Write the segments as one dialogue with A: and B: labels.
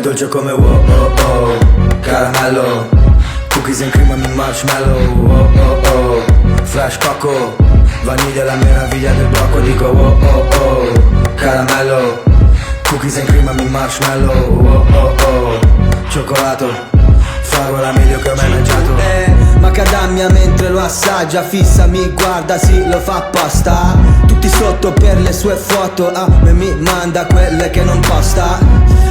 A: dolce come wow oh oh, caramello, cookies and cream e marshmallow, oh oh oh, fresh coco, vaniglia la meraviglia del blocco, dico oh oh oh, caramello, cookies and cream e marshmallow, oh oh oh, cioccolato, fragola meglio che ho mai mangiato.
B: Macadamia mentre lo assaggia, fissa mi guarda, sì lo fa apposta. Tutti sotto per le sue foto, a me mi manda quelle che non posta.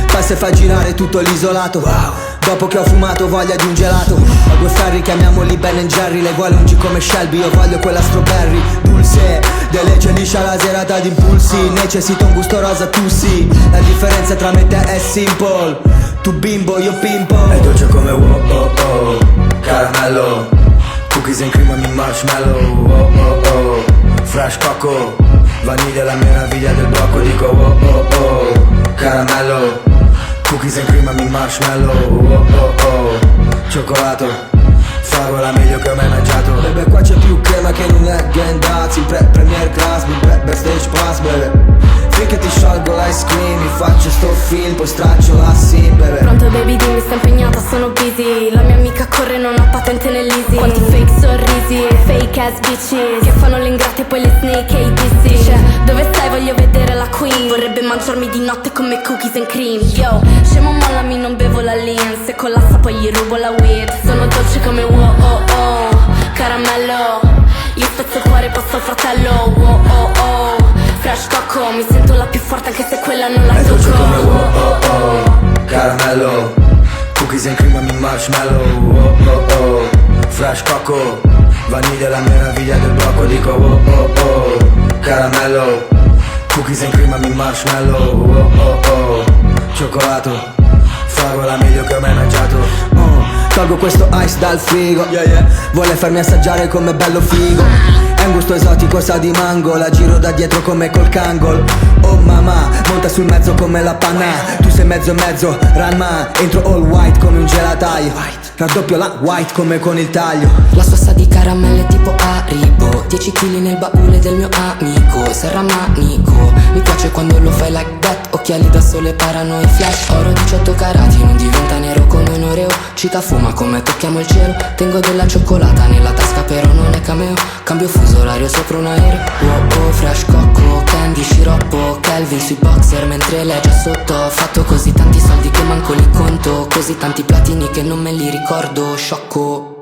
B: Passa e fa girare tutto l'isolato, wow. Dopo che ho fumato voglia di un gelato. A due ferri chiamiamoli Ben & Jerry. Lei vuole un G come Shelby, io voglio quella strawberry. Dulce, delegge liscia la serata di impulsi. Necessito un gusto rosa, tu sì. La differenza tra me e te è simple. Tu bimbo, io pimpo.
A: È dolce come wow oh oh, caramello, cookies and cream e marshmallow, oh oh oh, fresh coco, vaniglia la meraviglia del blocco, dico oh oh oh, caramello, cookies and cream e marshmallow, oh oh oh, cioccolato, fragola meglio che ho mai mangiato.
B: Bebe qua c'è più crema che in un Häagen-Dazs, in premier class, mi backstage pass, bebe. Finché ti sciolgo l'ice cream, mi faccio sto film, poi straccio la sim, bebe.
C: Pronto baby dimmi, sto impegnata, sono busy. La mia amica corre, non ha patente nell'easy. Quanti fake sorrisi, fake ass bitches che fanno le ingrate e poi le snake e i dissi. Dice, dove stai, voglio vedere la queen. Vorrebbe mangiarmi di notte come cookies and cream. Yo, scemo mollami, non bevo la lean. Se collassa poi gli rubo la weed. Sono dolce come wow oh oh, caramello, io spezzo il cuore, passo al fratello, wow oh oh, fresh coco, mi sento la più forte anche se quella non la
A: tocco. È dolce come wow
C: oh
A: oh oh, caramello, cookies and cream e marshmallow, oh oh oh, fresh coco, vaniglia la meraviglia del blocco, dico oh oh oh, caramello, cookies and cream e marshmallow, oh oh oh, cioccolato, fragola meglio che ho mai mangiato.
B: Tolgo questo ice dal frigo, yeah, yeah. Vuole farmi assaggiare come bello figo. È un gusto esotico, sa di mango. La giro da dietro come col Kangol. Oh mamma, monta sul mezzo come la panna. Tu sei mezzo e mezzo, ranma. Entro all white come un gelataio. Raddoppio la white come con il taglio.
D: La sua sa di caramelle tipo Haribo. 10 kg nel baule del mio amico. Serramanico. Mi piace quando lo fai like that. Occhiali da sole parano i flash. Oro 18 carati, non diventa nero come un oreo. Cica fuma come tocchiamo il cielo. Tengo della cioccolata nella tasca però non è cameo. Cambio fuso orario sopra un aereo. Oh oh, fresh coco, candy, sciroppo, Kelvin sui boxer mentre lei è già sotto. Ho fatto così tanti soldi che manco li conto. Così tanti platini che non me li ricordo, sciocco.